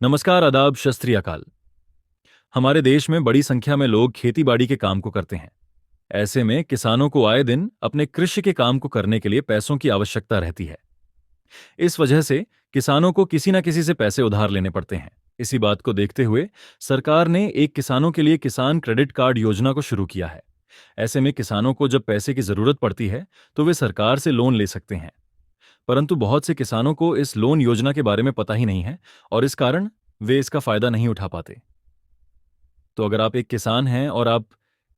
नमस्कार, आदाब, शत श्री अकाल। हमारे देश में बड़ी संख्या में लोग खेती बाड़ी के काम को करते हैं। ऐसे में किसानों को आए दिन अपने कृषि के काम को करने के लिए पैसों की आवश्यकता रहती है। इस वजह से किसानों को किसी न किसी से पैसे उधार लेने पड़ते हैं। इसी बात को देखते हुए सरकार ने एक किसानों के लिए किसान क्रेडिट कार्ड योजना को शुरू किया है। ऐसे में किसानों को जब पैसे की जरूरत पड़ती है तो वे सरकार से लोन ले सकते हैं। परंतु बहुत से किसानों को इस लोन योजना के बारे में पता ही नहीं है और इस कारण वे इसका फायदा नहीं उठा पाते। तो अगर आप एक किसान हैं और आप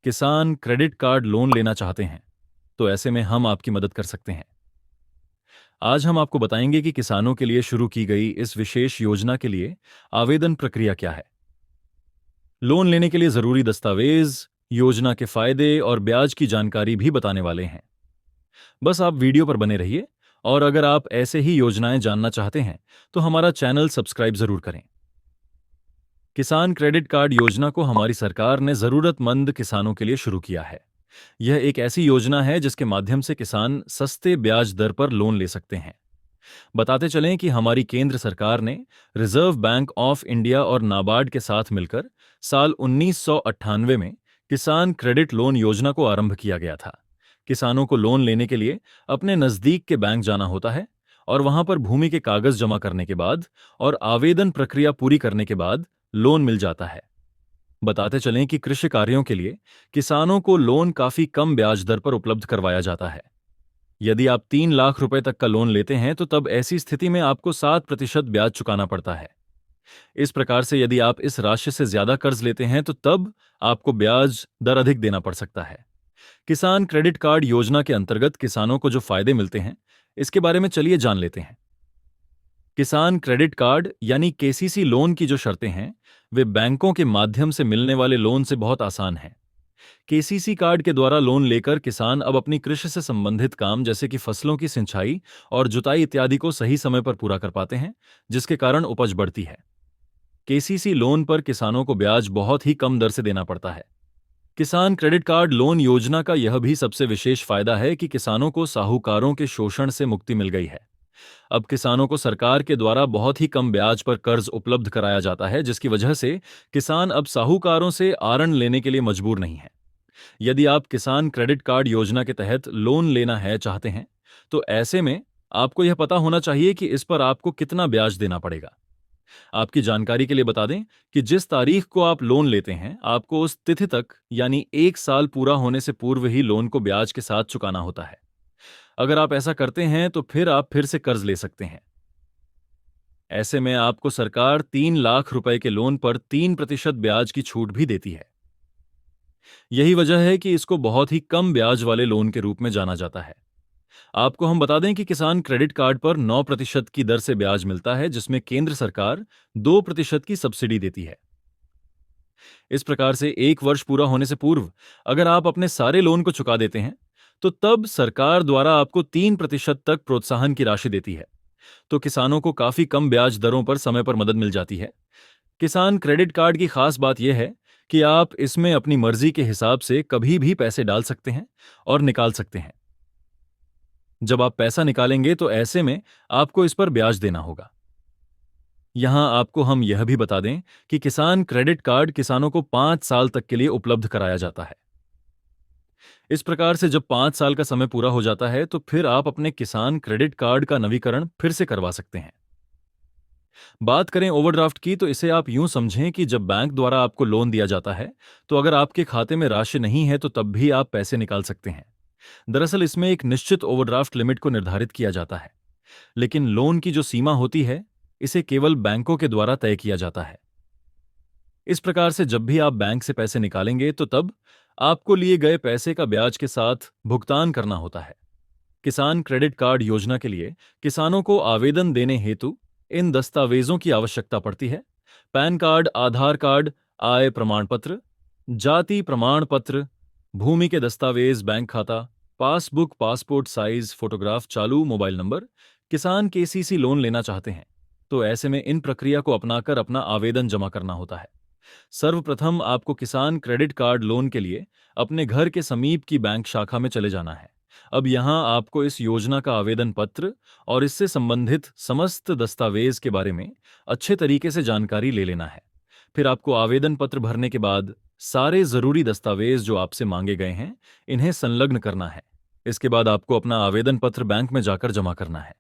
किसान क्रेडिट कार्ड लोन लेना चाहते हैं, तो ऐसे में हम आपकी मदद कर सकते हैं। आज हम आपको बताएंगे कि किसानों के लिए शुरू की गई इस विशेष योजना के लिए आवेदन प्रक्रिया क्या है, लोन लेने के लिए जरूरी दस्तावेज, योजना के फायदे और ब्याज की जानकारी भी बताने वाले हैं। बस आप वीडियो पर बने रहिए और अगर आप ऐसे ही योजनाएं जानना चाहते हैं तो हमारा चैनल सब्सक्राइब जरूर करें। किसान क्रेडिट कार्ड योजना को हमारी सरकार ने जरूरतमंद किसानों के लिए शुरू किया है। यह एक ऐसी योजना है जिसके माध्यम से किसान सस्ते ब्याज दर पर लोन ले सकते हैं। बताते चलें कि हमारी केंद्र सरकार ने रिजर्व बैंक ऑफ इंडिया और नाबार्ड के साथ मिलकर साल 1998 में किसान क्रेडिट लोन योजना को आरंभ किया गया था। किसानों को लोन लेने के लिए अपने नजदीक के बैंक जाना होता है और वहां पर भूमि के कागज जमा करने के बाद और आवेदन प्रक्रिया पूरी करने के बाद लोन मिल जाता है। बताते चलें कि कृषि कार्यों के लिए किसानों को लोन काफी कम ब्याज दर पर उपलब्ध करवाया जाता है। यदि आप 3 लाख रुपए तक का लोन लेते हैं तो तब ऐसी स्थिति में आपको 7% ब्याज चुकाना पड़ता है। इस प्रकार से यदि आप इस राशि से ज्यादा कर्ज लेते हैं तो तब आपको ब्याज दर अधिक देना पड़ सकता है। किसान क्रेडिट कार्ड योजना के अंतर्गत किसानों को जो फायदे मिलते हैं, इसके बारे में चलिए जान लेते हैं। किसान क्रेडिट कार्ड यानी केसीसी लोन की जो शर्तें हैं, वे बैंकों के माध्यम से मिलने वाले लोन से बहुत आसान हैं। केसीसी कार्ड के द्वारा लोन लेकर किसान अब अपनी कृषि से संबंधित काम जैसे कि फसलों की सिंचाई और जुताई इत्यादि को सही समय पर पूरा कर पाते हैं, जिसके कारण उपज बढ़ती है। केसीसी लोन पर किसानों को ब्याज बहुत ही कम दर से देना पड़ता है। किसान क्रेडिट कार्ड लोन योजना का यह भी सबसे विशेष फायदा है कि किसानों को साहूकारों के शोषण से मुक्ति मिल गई है। अब किसानों को सरकार के द्वारा बहुत ही कम ब्याज पर कर्ज उपलब्ध कराया जाता है, जिसकी वजह से किसान अब साहूकारों से आरण लेने के लिए मजबूर नहीं है। यदि आप किसान क्रेडिट कार्ड योजना के तहत लोन लेना है चाहते हैं, तो ऐसे में आपको यह पता होना चाहिए कि इस पर आपको कितना ब्याज देना पड़ेगा। आपकी जानकारी के लिए बता दें कि जिस तारीख को आप लोन लेते हैं, आपको उस तिथि तक यानी 1 साल पूरा होने से पूर्व ही लोन को ब्याज के साथ चुकाना होता है। अगर आप ऐसा करते हैं तो फिर आप फिर से कर्ज ले सकते हैं। ऐसे में आपको सरकार 3 लाख रुपए के लोन पर 3% ब्याज की छूट भी देती है। यही वजह है कि इसको बहुत ही कम ब्याज वाले लोन के रूप में जाना जाता है। आपको हम बता दें कि किसान क्रेडिट कार्ड पर 9% की दर से ब्याज मिलता है, जिसमें केंद्र सरकार 2% की सब्सिडी देती है। इस प्रकार से 1 वर्ष पूरा होने से पूर्व अगर आप अपने सारे लोन को चुका देते हैं तो तब सरकार द्वारा आपको 3% तक प्रोत्साहन की राशि देती है। तो किसानों को काफी कम ब्याज दरों पर समय पर मदद मिल जाती है। किसान क्रेडिट कार्ड की खास बात यह है कि आप इसमें अपनी मर्जी के हिसाब से कभी भी पैसे डाल सकते हैं और निकाल सकते हैं। जब आप पैसा निकालेंगे तो ऐसे में आपको इस पर ब्याज देना होगा। यहां आपको हम यह भी बता दें कि किसान क्रेडिट कार्ड किसानों को 5 साल तक के लिए उपलब्ध कराया जाता है। इस प्रकार से जब 5 साल का समय पूरा हो जाता है तो फिर आप अपने किसान क्रेडिट कार्ड का नवीकरण फिर से करवा सकते हैं। बात करें ओवरड्राफ्ट की तो इसे आप यूं समझें कि जब बैंक द्वारा आपको लोन दिया जाता है तो अगर आपके खाते में राशि नहीं है तो तब भी आप पैसे निकाल सकते हैं। दरअसल इसमें एक निश्चित ओवरड्राफ्ट लिमिट को निर्धारित किया जाता है, लेकिन लोन की जो सीमा होती है इसे केवल बैंकों के द्वारा तय किया जाता है। इस प्रकार से जब भी आप बैंक से पैसे निकालेंगे तो तब आपको लिए गए पैसे का ब्याज के साथ भुगतान करना होता है। किसान क्रेडिट कार्ड योजना के लिए किसानों को आवेदन देने हेतु इन दस्तावेजों की आवश्यकता पड़ती है: पैन कार्ड, आधार कार्ड, आय प्रमाण पत्र, जाति प्रमाण पत्र, भूमि के दस्तावेज, बैंक खाता, पासबुक, पासपोर्ट साइज फोटोग्राफ, चालू मोबाइल नंबर। किसान केसीसी लोन लेना चाहते हैं तो ऐसे में इन प्रक्रिया को अपनाकर अपना आवेदन जमा करना होता है। सर्वप्रथम आपको किसान क्रेडिट कार्ड लोन के लिए अपने घर के समीप की बैंक शाखा में चले जाना है। अब यहाँ आपको इस योजना का आवेदन पत्र और इससे संबंधित समस्त दस्तावेज के बारे में अच्छे तरीके से जानकारी ले लेना है। फिर आपको आवेदन पत्र भरने के बाद सारे जरूरी दस्तावेज जो आपसे मांगे गए हैं, इन्हें संलग्न करना है। इसके बाद आपको अपना आवेदन पत्र बैंक में जाकर जमा करना है।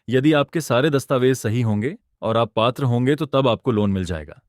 यदि आपके सारे दस्तावेज सही होंगे और आप पात्र होंगे तो तब आपको लोन मिल जाएगा।